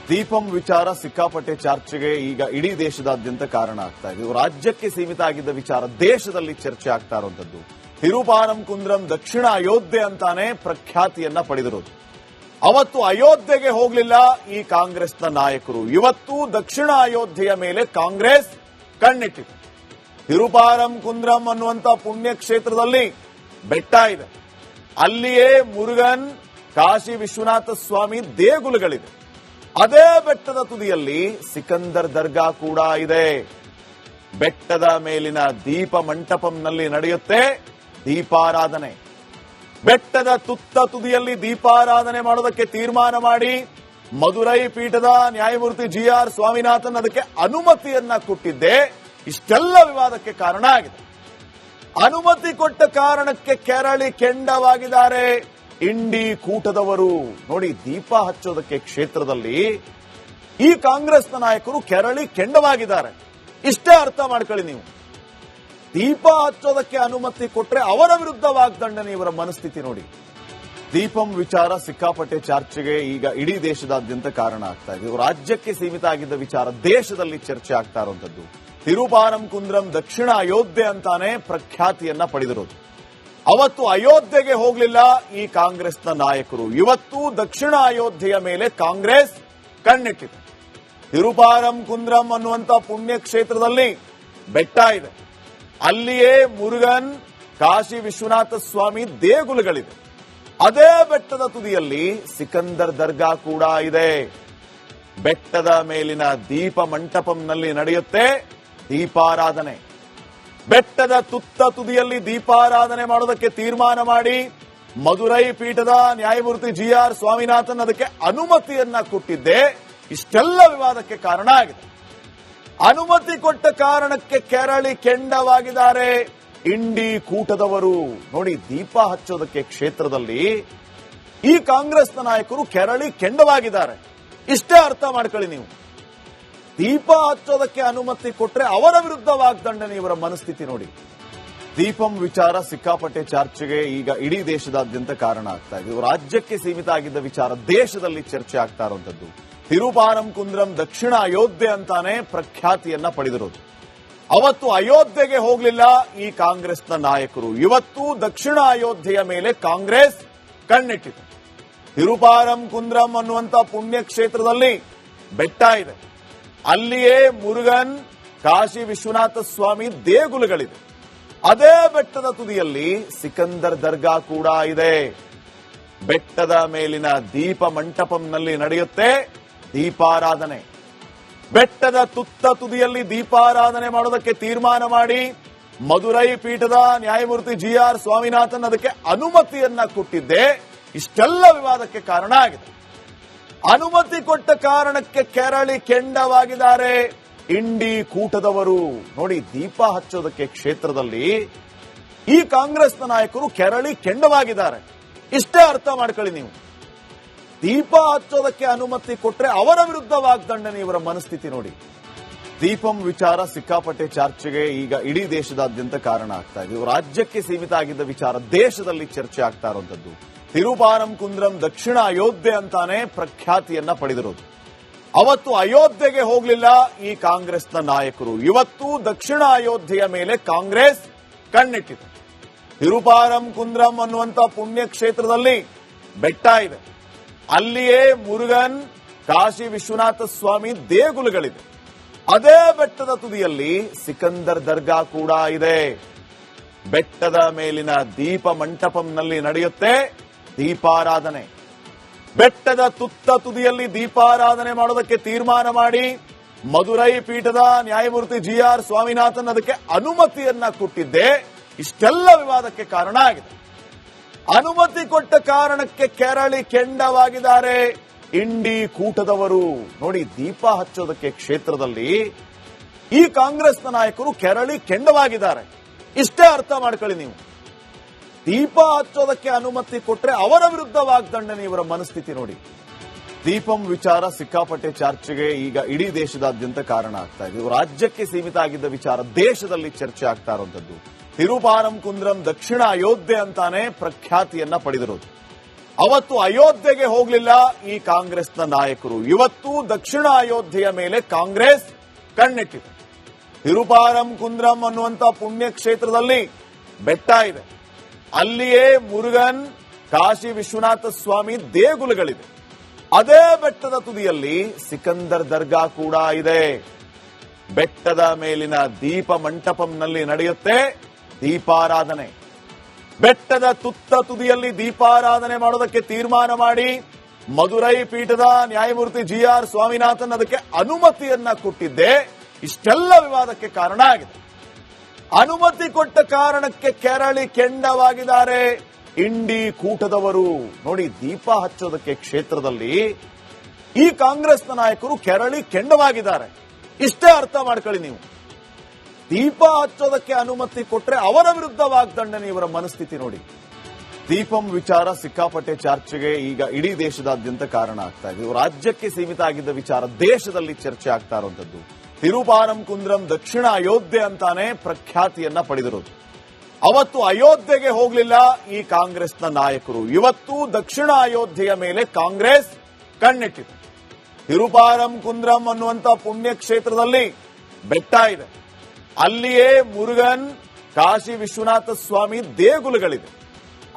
ದೀಪಂ ವಿಚಾರ ಸಿಕ್ಕಾಪಟ್ಟೆ ಚರ್ಚೆಗೆ ಈಗ ಇಡೀ ದೇಶದಾದ್ಯಂತ ಕಾರಣ ಆಗ್ತಾ ಇದೆ. ರಾಜ್ಯಕ್ಕೆ ಸೀಮಿತ ಆಗಿದ್ದ ವಿಚಾರ ದೇಶದಲ್ಲಿ ಚರ್ಚೆ ಆಗ್ತಾ ಇರುವಂತದ್ದು. ತಿರುಪಾನಂಕುಂದ್ರಂ ದಕ್ಷಿಣ ಅಯೋಧ್ಯೆ ಅಂತಾನೆ ಪ್ರಖ್ಯಾತಿಯನ್ನ ಪಡೆದಿರೋದು. ಅವತ್ತು ಅಯೋಧ್ಯೆಗೆ ಹೋಗಲಿಲ್ಲ ಈ ಕಾಂಗ್ರೆಸ್ನ ನಾಯಕರು. ಇವತ್ತು ದಕ್ಷಿಣ ಅಯೋಧ್ಯೆಯ ಮೇಲೆ ಕಾಂಗ್ರೆಸ್ ಕಣ್ಣಿಟ್ಟಿದೆ. ತಿರುಪಾನಂಕುಂದ್ರಂ ಅನ್ನುವಂತ ಪುಣ್ಯ ಕ್ಷೇತ್ರದಲ್ಲಿ ಬೆಟ್ಟ ಇದೆ. ಅಲ್ಲಿಯೇ ಮುರುಗನ್, ಕಾಶಿ ವಿಶ್ವನಾಥ ಸ್ವಾಮಿ ದೇಗುಲಗಳಿದೆ. ಅದೇ ಬೆಟ್ಟದ ತುದಿಯಲ್ಲಿ ಸಿಕಂದರ್ ದರ್ಗಾ ಕೂಡ ಇದೆ. ಬೆಟ್ಟದ ಮೇಲಿನ ದೀಪ ಮಂಟಪಂನಲ್ಲಿ ನಡೆಯುತ್ತೆ ದೀಪಾರಾಧನೆ. ಬೆಟ್ಟದ ತುತ್ತ ತುದಿಯಲ್ಲಿ ದೀಪಾರಾಧನೆ ಮಾಡೋದಕ್ಕೆ ತೀರ್ಮಾನ ಮಾಡಿ ಮದುರೈ ಪೀಠದ ನ್ಯಾಯಮೂರ್ತಿ GR ಸ್ವಾಮಿನಾಥನ್ ಅದಕ್ಕೆ ಅನುಮತಿಯನ್ನ ಕೊಟ್ಟಿದ್ದೆ ಇಷ್ಟೆಲ್ಲ ವಿವಾದಕ್ಕೆ ಕಾರಣ ಆಗಿದೆ. ಅನುಮತಿ ಕೊಟ್ಟ ಕಾರಣಕ್ಕೆ ಕೆರಳಿ ಕೆಂಡವಾಗಿದ್ದಾರೆ ಇಂಡಿ ಕೂಟದವರು. ನೋಡಿ, ದೀಪ ಹಚ್ಚೋದಕ್ಕೆ ಕ್ಷೇತ್ರದಲ್ಲಿ ಈ ಕಾಂಗ್ರೆಸ್ನ ನಾಯಕರು ಕೆರಳಿ ಕೆಂಡವಾಗಿದ್ದಾರೆ. ಇಷ್ಟೇ ಅರ್ಥ ಮಾಡ್ಕೊಳ್ಳಿ ನೀವು. ದೀಪ ಹಚ್ಚೋದಕ್ಕೆ ಅನುಮತಿ ಕೊಟ್ರೆ ಅವರ ವಿರುದ್ಧ ವಾಗ್ದಂಡನೆ. ಇವರ ಮನಸ್ಥಿತಿ ನೋಡಿ. ದೀಪಂ ವಿಚಾರ ಸಿಕ್ಕಾಪಟ್ಟೆ ಚರ್ಚೆಗೆ ಈಗ ಇಡೀ ದೇಶದಾದ್ಯಂತ ಕಾರಣ ಆಗ್ತಾ ಇದೆ. ರಾಜ್ಯಕ್ಕೆ ಸೀಮಿತ ಆಗಿದ್ದ ವಿಚಾರ ದೇಶದಲ್ಲಿ ಚರ್ಚೆ ಆಗ್ತಾ ಇರುವಂತದ್ದು. ತಿರುಪಾನಂಕುಂದ್ರಂ ದಕ್ಷಿಣ ಅಯೋಧ್ಯೆ ಅಂತಾನೆ ಪ್ರಖ್ಯಾತಿಯನ್ನ ಪಡೆದಿರೋದು. ಅವತ್ತು ಅಯೋಧ್ಯೆಗೆ ಹೋಗಲಿಲ್ಲ ಈ ಕಾಂಗ್ರೆಸ್ನ ನಾಯಕರು. ಇವತ್ತು ದಕ್ಷಿಣ ಅಯೋಧ್ಯೆಯ ಮೇಲೆ ಕಾಂಗ್ರೆಸ್ ಕಣ್ಣಿಟ್ಟಿದೆ. ತಿರುಪಾನಂಕುಂದ್ರಂ ಅನ್ನುವಂತ ಪುಣ್ಯ ಕ್ಷೇತ್ರದಲ್ಲಿ ಬೆಟ್ಟ ಇದೆ. ಅಲ್ಲಿಯೇ ಮುರುಗನ್, ಕಾಶಿ ವಿಶ್ವನಾಥ ಸ್ವಾಮಿ ದೇಗುಲಗಳಿದೆ. ಅದೇ ಬೆಟ್ಟದ ತುದಿಯಲ್ಲಿ ಸಿಕಂದರ್ ದರ್ಗಾ ಕೂಡ ಇದೆ. ಬೆಟ್ಟದ ಮೇಲಿನ ದೀಪ ಮಂಟಪಂನಲ್ಲಿ ನಡೆಯುತ್ತೆ ದೀಪಾರಾಧನೆ. ಬೆಟ್ಟದ ತುತ್ತ ತುದಿಯಲ್ಲಿ ದೀಪಾರಾಧನೆ ಮಾಡೋದಕ್ಕೆ ತೀರ್ಮಾನ ಮಾಡಿ ಮದುರೈ ಪೀಠದ ನ್ಯಾಯಮೂರ್ತಿ GR ಸ್ವಾಮಿನಾಥನ್ ಅದಕ್ಕೆ ಅನುಮತಿಯನ್ನ ಕೊಟ್ಟಿದ್ದೆ ಇಷ್ಟೆಲ್ಲ ವಿವಾದಕ್ಕೆ ಕಾರಣ ಆಗಿದೆ. ಅನುಮತಿ ಕೊಟ್ಟ ಕಾರಣಕ್ಕೆ ಕೆರಳಿ ಕೆಂಡವಾಗಿದ್ದಾರೆ ಇಂಡಿ ಕೂಟದವರು. ನೋಡಿ, ದೀಪ ಹಚ್ಚೋದಕ್ಕೆ ಕ್ಷೇತ್ರದಲ್ಲಿ ಈ ಕಾಂಗ್ರೆಸ್ನ ನಾಯಕರು ಕೆರಳಿ ಕೆಂಡವಾಗಿದ್ದಾರೆ. ಇಷ್ಟೇ ಅರ್ಥ ಮಾಡ್ಕೊಳ್ಳಿ ನೀವು. ದೀಪ ಹಚ್ಚೋದಕ್ಕೆ ಅನುಮತಿ ಕೊಟ್ರೆ ಅವರ ವಿರುದ್ಧ ವಾಗ್ದಂಡನೆ. ಇವರ ಮನಸ್ಥಿತಿ ನೋಡಿ. ದೀಪಂ ವಿಚಾರ ಸಿಕ್ಕಾಪಟ್ಟೆ ಚರ್ಚೆಗೆ ಈಗ ಇಡೀ ದೇಶದಾದ್ಯಂತ ಕಾರಣ ಆಗ್ತಾ ಇದೆ. ರಾಜ್ಯಕ್ಕೆ ಸೀಮಿತ ಆಗಿದ್ದ ವಿಚಾರ ದೇಶದಲ್ಲಿ ಚರ್ಚೆ ಆಗ್ತಾ ಇರುವಂತದ್ದು. ತಿರುಪಾನಂಕುಂದ್ರಂ ದಕ್ಷಿಣ ಅಯೋಧ್ಯೆ ಅಂತಾನೆ ಪ್ರಖ್ಯಾತಿಯನ್ನ ಪಡೆದಿರೋದು. ಅವತ್ತು ಅಯೋಧ್ಯೆಗೆ ಹೋಗಲಿಲ್ಲ ಈ ಕಾಂಗ್ರೆಸ್ನ ನಾಯಕರು. ಇವತ್ತು ದಕ್ಷಿಣ ಅಯೋಧ್ಯೆಯ ಮೇಲೆ ಕಾಂಗ್ರೆಸ್ ಕಣ್ಣಿಟ್ಟಿದೆ. ತಿರುಪಾನಂಕುಂದ್ರಂ ಅನ್ನುವಂತ ಪುಣ್ಯ ಕ್ಷೇತ್ರದಲ್ಲಿ ಬೆಟ್ಟ ಇದೆ. ಅಲ್ಲಿಯೇ ಮುರುಗನ್, ಕಾಶಿ ವಿಶ್ವನಾಥ ಸ್ವಾಮಿ ದೇಗುಲಗಳಿದೆ. ಅದೇ ಬೆಟ್ಟದ ತುದಿಯಲ್ಲಿ ಸಿಕಂದರ್ ದರ್ಗಾ ಕೂಡ ಇದೆ. ಬೆಟ್ಟದ ಮೇಲಿನ ದೀಪ ಮಂಟಪಂನಲ್ಲಿ ನಡೆಯುತ್ತೆ ದೀಪಾರಾಧನೆ. ಬೆಟ್ಟದ ತುತ್ತ ತುದಿಯಲ್ಲಿ ದೀಪಾರಾಧನೆ ಮಾಡೋದಕ್ಕೆ ತೀರ್ಮಾನ ಮಾಡಿ ಮದುರೈ ಪೀಠದ ನ್ಯಾಯಮೂರ್ತಿ GR ಸ್ವಾಮಿನಾಥನ್ ಅದಕ್ಕೆ ಅನುಮತಿಯನ್ನ ಕೊಟ್ಟಿದ್ದೆ ಇಷ್ಟೆಲ್ಲ ವಿವಾದಕ್ಕೆ ಕಾರಣ ಆಗಿದೆ. ಅನುಮತಿ ಕೊಟ್ಟ ಕಾರಣಕ್ಕೆ ಕೆರಳಿ ಕೆಂಡವಾಗಿದ್ದಾರೆ ಇಂಡಿ ಕೂಟದವರು. ನೋಡಿ, ದೀಪ ಹಚ್ಚೋದಕ್ಕೆ ಕ್ಷೇತ್ರದಲ್ಲಿ ಈ ಕಾಂಗ್ರೆಸ್ನ ನಾಯಕರು ಕೆರಳಿ ಕೆಂಡವಾಗಿದ್ದಾರೆ. ಇಷ್ಟೇ ಅರ್ಥ ಮಾಡ್ಕೊಳ್ಳಿ ನೀವು. ದೀಪ ಹಚ್ಚೋದಕ್ಕೆ ಅನುಮತಿ ಕೊಟ್ರೆ ಅವರ ವಿರುದ್ಧ ವಾಗ್ದಂಡನೆ. ಇವರ ಮನಸ್ಥಿತಿ ನೋಡಿ. ದೀಪಂ ವಿಚಾರ ಸಿಕ್ಕಾಪಟ್ಟೆ ಚರ್ಚೆಗೆ ಈಗ ಇಡೀ ದೇಶದಾದ್ಯಂತ ಕಾರಣ ಆಗ್ತಾ ಇದೆ. ರಾಜ್ಯಕ್ಕೆ ಸೀಮಿತ ಆಗಿದ್ದ ವಿಚಾರ ದೇಶದಲ್ಲಿ ಚರ್ಚೆ ಆಗ್ತಾ ಇರುವಂತದ್ದು. ತಿರುಪಾನಂಕುಂದ್ರಂ ದಕ್ಷಿಣ ಅಯೋಧ್ಯೆ ಅಂತಾನೆ ಪ್ರಖ್ಯಾತಿಯನ್ನ ಪಡೆದಿರೋದು. ಅವತ್ತು ಅಯೋಧ್ಯೆಗೆ ಹೋಗಲಿಲ್ಲ ಈ ಕಾಂಗ್ರೆಸ್ನ ನಾಯಕರು. ಇವತ್ತು ದಕ್ಷಿಣ ಅಯೋಧ್ಯೆಯ ಮೇಲೆ ಕಾಂಗ್ರೆಸ್ ಕಣ್ಣಿಟ್ಟಿದೆ. ತಿರುಪಾನಂಕುಂದ್ರಂ ಅನ್ನುವಂತ ಪುಣ್ಯ ಕ್ಷೇತ್ರದಲ್ಲಿ ಬೆಟ್ಟ ಇದೆ. ಅಲ್ಲಿಯೇ ಮುರುಗನ್, ಕಾಶಿ ವಿಶ್ವನಾಥ ಸ್ವಾಮಿ ದೇಗುಲಗಳಿದೆ. ಅದೇ ಬೆಟ್ಟದ ತುದಿಯಲ್ಲಿ ಸಿಕಂದರ್ ದರ್ಗಾ ಕೂಡ ಇದೆ. ಬೆಟ್ಟದ ಮೇಲಿನ ದೀಪ ಮಂಟಪಂನಲ್ಲಿ ನಡೆಯುತ್ತೆ ದೀಪಾರಾಧನೆ. ಬೆಟ್ಟದ ತುತ್ತ ತುದಿಯಲ್ಲಿ ದೀಪಾರಾಧನೆ ಮಾಡೋದಕ್ಕೆ ತೀರ್ಮಾನ ಮಾಡಿ ಮದುರೈ ಪೀಠದ ನ್ಯಾಯಮೂರ್ತಿ GR ಸ್ವಾಮಿನಾಥನ್ ಅದಕ್ಕೆ ಅನುಮತಿಯನ್ನ ಕೊಟ್ಟಿದ್ದೆ ಇಷ್ಟೆಲ್ಲ ವಿವಾದಕ್ಕೆ ಕಾರಣ ಆಗಿದೆ. ಅನುಮತಿ ಕೊಟ್ಟ ಕಾರಣಕ್ಕೆ ಕೆರಳಿ ಕೆಂಡವಾಗಿದ್ದಾರೆ ಇಂಡಿ ಕೂಟದವರು. ನೋಡಿ, ದೀಪ ಹಚ್ಚೋದಕ್ಕೆ ಕ್ಷೇತ್ರದಲ್ಲಿ ಈ ಕಾಂಗ್ರೆಸ್ನ ನಾಯಕರು ಕೆರಳಿ ಕೆಂಡವಾಗಿದ್ದಾರೆ. ಇಷ್ಟೇ ಅರ್ಥ ಮಾಡ್ಕೊಳ್ಳಿ ನೀವು. ದೀಪ ಹಚ್ಚೋದಕ್ಕೆ ಅನುಮತಿ ಕೊಟ್ರೆ ಅವರ ವಿರುದ್ಧ ವಾಗ್ದಂಡನೆ. ಇವರ ಮನಸ್ಥಿತಿ ನೋಡಿ. ದೀಪಂ ವಿಚಾರ ಸಿಕ್ಕಾಪಟ್ಟೆ ಚರ್ಚೆಗೆ ಈಗ ಇಡೀ ದೇಶದಾದ್ಯಂತ ಕಾರಣ ಆಗ್ತಾ ಇದೆ. ರಾಜ್ಯಕ್ಕೆ ಸೀಮಿತ ಆಗಿದ್ದ ವಿಚಾರ ದೇಶದಲ್ಲಿ ಚರ್ಚೆ ಆಗ್ತಾ ಇರುವಂತದ್ದು. ತಿರುಪಾನಂಕುಂದ್ರಂ ದಕ್ಷಿಣ ಅಯೋಧ್ಯೆ ಅಂತಾನೆ ಪ್ರಖ್ಯಾತಿಯನ್ನ ಪಡೆದಿರೋದು. ಅವತ್ತು ಅಯೋಧ್ಯೆಗೆ ಹೋಗಲಿಲ್ಲ ಈ ಕಾಂಗ್ರೆಸ್ನ ನಾಯಕರು. ಇವತ್ತು ದಕ್ಷಿಣ ಅಯೋಧ್ಯೆಯ ಮೇಲೆ ಕಾಂಗ್ರೆಸ್ ಕಣ್ಣಿಟ್ಟಿದೆ. ತಿರುಪಾರಂ ಕುಂದ್ರಂ ಅನ್ನುವಂತ ಪುಣ್ಯ ಕ್ಷೇತ್ರದಲ್ಲಿ ಬೆಟ್ಟ ಇದೆ. ಅಲ್ಲಿಯೇ ಮುರುಗನ್, ಕಾಶಿ ವಿಶ್ವನಾಥ ಸ್ವಾಮಿ ದೇಗುಲಗಳಿದೆ. ಅದೇ ಬೆಟ್ಟದ ತುದಿಯಲ್ಲಿ ಸಿಕಂದರ್ ದರ್ಗಾ ಕೂಡ ಇದೆ. ಬೆಟ್ಟದ ಮೇಲಿನ ದೀಪ ಮಂಟಪಂನಲ್ಲಿ ನಡೆಯುತ್ತೆ ದೀಪಾರಾಧನೆ. ಬೆಟ್ಟದ ತುತ್ತ ತುದಿಯಲ್ಲಿ ದೀಪಾರಾಧನೆ ಮಾಡೋದಕ್ಕೆ ತೀರ್ಮಾನ ಮಾಡಿ ಮದುರೈ ಪೀಠದ ನ್ಯಾಯಮೂರ್ತಿ GR ಸ್ವಾಮಿನಾಥನ್ ಅದಕ್ಕೆ ಅನುಮತಿಯನ್ನ ಕೊಟ್ಟಿದ್ದೆ ಇಷ್ಟೆಲ್ಲ ವಿವಾದಕ್ಕೆ ಕಾರಣ ಆಗಿದೆ. ಅನುಮತಿ ಕೊಟ್ಟ ಕಾರಣಕ್ಕೆ ಕೆರಳಿ ಕೆಂಡವಾಗಿದ್ದಾರೆ ಇಂಡಿ ಕೂಟದವರು. ನೋಡಿ, ದೀಪ ಹಚ್ಚೋದಕ್ಕೆ ಕ್ಷೇತ್ರದಲ್ಲಿ ಈ ಕಾಂಗ್ರೆಸ್ನ ನಾಯಕರು ಕೆರಳಿ ಕೆಂಡವಾಗಿದ್ದಾರೆ. ಇಷ್ಟೇ ಅರ್ಥ ಮಾಡ್ಕೊಳ್ಳಿ ನೀವು. ದೀಪ ಹಚ್ಚೋದಕ್ಕೆ ಅನುಮತಿ ಕೊಟ್ರೆ ಅವರ ವಿರುದ್ಧ ವಾಗ್ದಂಡನೆ, ಇವರ ಮನಸ್ಥಿತಿ ನೋಡಿ. ದೀಪಂ ವಿಚಾರ ಸಿಕ್ಕಾಪಟ್ಟೆ ಚರ್ಚೆಗೆ ಈಗ ಇಡೀ ದೇಶದಾದ್ಯಂತ ಕಾರಣ ಆಗ್ತಾ ಇದೆ. ರಾಜ್ಯಕ್ಕೆ ಸೀಮಿತ ಆಗಿದ್ದ ವಿಚಾರ ದೇಶದಲ್ಲಿ ಚರ್ಚೆ ಆಗ್ತಾ ಇರುವಂತದ್ದು. ತಿರುಪಾರಂ ಕುಂದ್ರಂ ದಕ್ಷಿಣ ಅಯೋಧ್ಯೆ ಅಂತಾನೆ ಪ್ರಖ್ಯಾತಿಯನ್ನ ಪಡೆದಿರೋದು. ಅವತ್ತು ಅಯೋಧ್ಯೆಗೆ ಹೋಗಲಿಲ್ಲ ಈ ಕಾಂಗ್ರೆಸ್ನ ನಾಯಕರು. ಇವತ್ತು ದಕ್ಷಿಣ ಅಯೋಧ್ಯೆಯ ಮೇಲೆ ಕಾಂಗ್ರೆಸ್ ಕಣ್ಣಿಟ್ಟಿದೆ. ತಿರುಪಾರಂ ಕುಂದ್ರಂ ಅನ್ನುವಂತ ಪುಣ್ಯ ಕ್ಷೇತ್ರದಲ್ಲಿ ಬೆಟ್ಟ ಇದೆ. ಅಲ್ಲಿಯೇ ಮುರುಗನ್, ಕಾಶಿ ವಿಶ್ವನಾಥ ಸ್ವಾಮಿ ದೇಗುಲಗಳಿದೆ.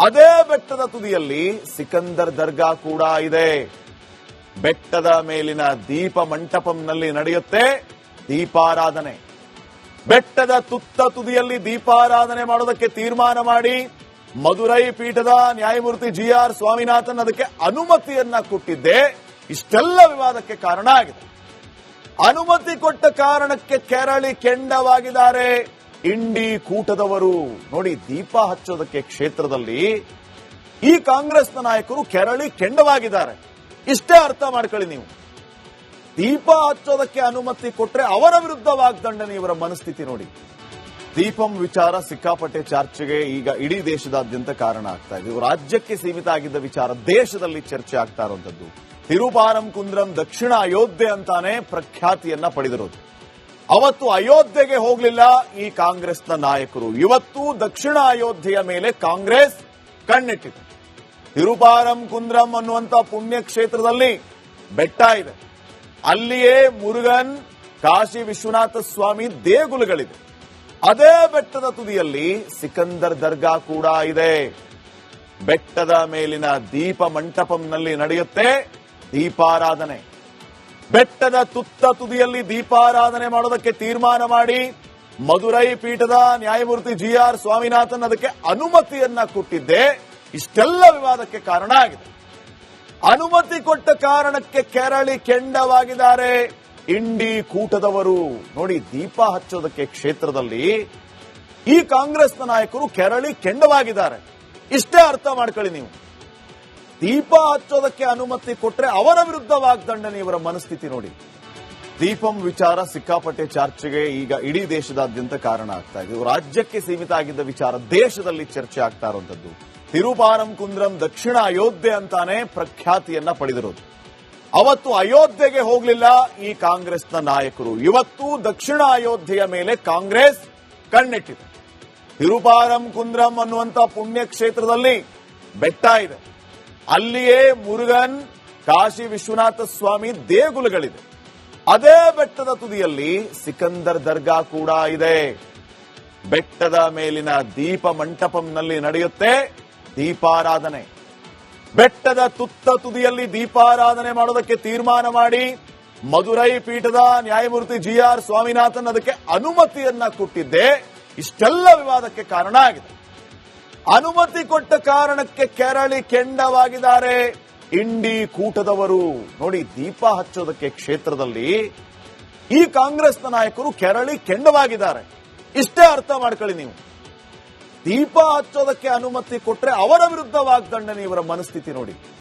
ಅದೇ ಬೆಟ್ಟದ ತುದಿಯಲ್ಲಿ ಸಿಕಂದರ್ ದರ್ಗಾ ಕೂಡ ಇದೆ. ಬೆಟ್ಟದ ಮೇಲಿನ ದೀಪ ಮಂಟಪಂನಲ್ಲಿ ನಡೆಯುತ್ತೆ ದೀಪಾರಾಧನೆ. ಬೆಟ್ಟದ ತುತ್ತ ತುದಿಯಲ್ಲಿ ದೀಪಾರಾಧನೆ ಮಾಡೋದಕ್ಕೆ ತೀರ್ಮಾನ ಮಾಡಿ ಮದುರೈ ಪೀಠದ ನ್ಯಾಯಮೂರ್ತಿ GR ಸ್ವಾಮಿನಾಥನ್ ಅದಕ್ಕೆ ಅನುಮತಿಯನ್ನ ಕೊಟ್ಟಿದ್ದೆ ಇಷ್ಟೆಲ್ಲ ವಿವಾದಕ್ಕೆ ಕಾರಣ ಆಗಿದೆ. ಅನುಮತಿ ಕೊಟ್ಟ ಕಾರಣಕ್ಕೆ ಕೆರಳಿ ಕೆಂಡವಾಗಿದ್ದಾರೆ ಇಂಡಿ ಕೂಟದವರು. ನೋಡಿ, ದೀಪ ಹಚ್ಚೋದಕ್ಕೆ ಕ್ಷೇತ್ರದಲ್ಲಿ ಈ ಕಾಂಗ್ರೆಸ್ನ ನಾಯಕರು ಕೆರಳಿ ಕೆಂಡವಾಗಿದ್ದಾರೆ. ಇಷ್ಟೇ ಅರ್ಥ ಮಾಡ್ಕೊಳ್ಳಿ ನೀವು. ದೀಪ ಹಚ್ಚೋದಕ್ಕೆ ಅನುಮತಿ ಕೊಟ್ರೆ ಅವರ ವಿರುದ್ಧ ವಾಗ್ದಂಡನೆ, ಇವರ ಮನಸ್ಥಿತಿ ನೋಡಿ. ದೀಪಂ ವಿಚಾರ ಸಿಕ್ಕಾಪಟ್ಟೆ ಚರ್ಚೆಗೆ ಈಗ ಇಡೀ ದೇಶದಾದ್ಯಂತ ಕಾರಣ ಆಗ್ತಾ ಇದೆ. ರಾಜ್ಯಕ್ಕೆ ಸೀಮಿತ ಆಗಿದ್ದ ವಿಚಾರ ದೇಶದಲ್ಲಿ ಚರ್ಚೆ ಆಗ್ತಾ ಇರುವಂತದ್ದು. ತಿರುಪಾರಂ ಕುಂದ್ರಂ ದಕ್ಷಿಣ ಅಯೋಧ್ಯೆ ಅಂತಾನೆ ಪ್ರಖ್ಯಾತಿಯನ್ನ ಪಡೆದಿರೋದು. ಅವತ್ತು ಅಯೋಧ್ಯೆಗೆ ಹೋಗಲಿಲ್ಲ ಈ ಕಾಂಗ್ರೆಸ್ನ ನಾಯಕರು. ಇವತ್ತು ದಕ್ಷಿಣ ಅಯೋಧ್ಯೆಯ ಮೇಲೆ ಕಾಂಗ್ರೆಸ್ ಕಣ್ಣಿಟ್ಟಿದೆ. ತಿರುಪಾರಂ ಕುಂದ್ರಂ ಅನ್ನುವಂತ ಪುಣ್ಯ ಕ್ಷೇತ್ರದಲ್ಲಿ ಬೆಟ್ಟ ಇದೆ. ಅಲ್ಲಿಯೇ ಮುರುಗನ್, ಕಾಶಿ ವಿಶ್ವನಾಥ ಸ್ವಾಮಿ ದೇಗುಲಗಳಿದೆ. ಅದೇ ಬೆಟ್ಟದ ತುದಿಯಲ್ಲಿ ಸಿಕಂದರ್ ದರ್ಗಾ ಕೂಡ ಇದೆ. ಬೆಟ್ಟದ ಮೇಲಿನ ದೀಪ ಮಂಟಪಂನಲ್ಲಿ ನಡೆಯುತ್ತೆ ದೀಪಾರಾಧನೆ. ಬೆಟ್ಟದ ತುತ್ತ ತುದಿಯಲ್ಲಿ ದೀಪಾರಾಧನೆ ಮಾಡೋದಕ್ಕೆ ತೀರ್ಮಾನ ಮಾಡಿ ಮದುರೈ ಪೀಠದ ನ್ಯಾಯಮೂರ್ತಿ GR ಸ್ವಾಮಿನಾಥನ್ ಅದಕ್ಕೆ ಅನುಮತಿಯನ್ನ ಕೊಟ್ಟಿದ್ದೆ ಇಷ್ಟೆಲ್ಲ ವಿವಾದಕ್ಕೆ ಕಾರಣ ಆಗಿದೆ. ಅನುಮತಿ ಕೊಟ್ಟ ಕಾರಣಕ್ಕೆ ಕೆರಳಿ ಕೆಂಡವಾಗಿದ್ದಾರೆ ಇಂಡಿ ಕೂಟದವರು. ನೋಡಿ, ದೀಪ ಹಚ್ಚೋದಕ್ಕೆ ಕ್ಷೇತ್ರದಲ್ಲಿ ಈ ಕಾಂಗ್ರೆಸ್ನ ನಾಯಕರು ಕೆರಳಿ ಕೆಂಡವಾಗಿದ್ದಾರೆ. ಇಷ್ಟೇ ಅರ್ಥ ಮಾಡ್ಕೊಳ್ಳಿ ನೀವು. ದೀಪ ಹಚ್ಚೋದಕ್ಕೆ ಅನುಮತಿ ಕೊಟ್ರೆ ಅವರ ವಿರುದ್ಧ ವಾಗ್ದಂಡನೆ, ಇವರ ಮನಸ್ಥಿತಿ ನೋಡಿ. ದೀಪಂ ವಿಚಾರ ಸಿಕ್ಕಾಪಟ್ಟೆ ಚರ್ಚೆಗೆ ಈಗ ಇಡೀ ದೇಶದಾದ್ಯಂತ ಕಾರಣ ಆಗ್ತಾ ಇದೆ. ರಾಜ್ಯಕ್ಕೆ ಸೀಮಿತ ಆಗಿದ್ದ ವಿಚಾರ ದೇಶದಲ್ಲಿ ಚರ್ಚೆ ಆಗ್ತಾ ಇರುವಂತದ್ದು. ತಿರುಪಾರಂ ಕುಂದ್ರಂ ದಕ್ಷಿಣ ಅಯೋಧ್ಯೆ ಅಂತಾನೆ ಪ್ರಖ್ಯಾತಿಯನ್ನ ಪಡೆದಿರೋದು. ಅವತ್ತು ಅಯೋಧ್ಯೆಗೆ ಹೋಗಲಿಲ್ಲ ಈ ಕಾಂಗ್ರೆಸ್ನ ನಾಯಕರು. ಇವತ್ತು ದಕ್ಷಿಣ ಅಯೋಧ್ಯೆಯ ಮೇಲೆ ಕಾಂಗ್ರೆಸ್ ಕಣ್ಣಿಟ್ಟಿದೆ. ತಿರುಪಾರಂ ಕುಂದ್ರಂ ಅನ್ನುವಂತ ಪುಣ್ಯ ಕ್ಷೇತ್ರದಲ್ಲಿ ಬೆಟ್ಟ ಇದೆ. ಅಲ್ಲಿಯೇ ಮುರುಗನ್, ಕಾಶಿ ವಿಶ್ವನಾಥ ಸ್ವಾಮಿ ದೇಗುಲಗಳಿದೆ. ಅದೇ ಬೆಟ್ಟದ ತುದಿಯಲ್ಲಿ ಸಿಕಂದರ್ ದರ್ಗಾ ಕೂಡ ಇದೆ. ಬೆಟ್ಟದ ಮೇಲಿನ ದೀಪ ಮಂಟಪಂನಲ್ಲಿ ನಡೆಯುತ್ತೆ ದೀಪಾರಾಧನೆ. ಬೆಟ್ಟದ ತುತ್ತ ತುದಿಯಲ್ಲಿ ದೀಪಾರಾಧನೆ ಮಾಡೋದಕ್ಕೆ ತೀರ್ಮಾನ ಮಾಡಿ ಮದುರೈ ಪೀಠದ ನ್ಯಾಯಮೂರ್ತಿ GR ಸ್ವಾಮಿನಾಥನ್ ಅದಕ್ಕೆ ಅನುಮತಿಯನ್ನ ಕೊಟ್ಟಿದ್ದೆ ಇಷ್ಟೆಲ್ಲ ವಿವಾದಕ್ಕೆ ಕಾರಣ ಆಗಿದೆ. ಅನುಮತಿ ಕೊಟ್ಟ ಕಾರಣಕ್ಕೆ ಕೆರಳಿ ಕೆಂಡವಾಗಿದ್ದಾರೆ ಇಂಡಿ ಕೂಟದವರು. ನೋಡಿ, ದೀಪ ಹಚ್ಚೋದಕ್ಕೆ ಕ್ಷೇತ್ರದಲ್ಲಿ ಈ ಕಾಂಗ್ರೆಸ್ನ ನಾಯಕರು ಕೆರಳಿ ಕೆಂಡವಾಗಿದ್ದಾರೆ. ಇಷ್ಟೇ ಅರ್ಥ ಮಾಡ್ಕೊಳ್ಳಿ ನೀವು. ದೀಪ ಹಚ್ಚೋದಕ್ಕೆ ಅನುಮತಿ ಕೊಟ್ರೆ ಅವರ ವಿರುದ್ಧ ವಾಗ್ದಂಡನೆ, ಇವರ ಮನಸ್ಥಿತಿ ನೋಡಿ.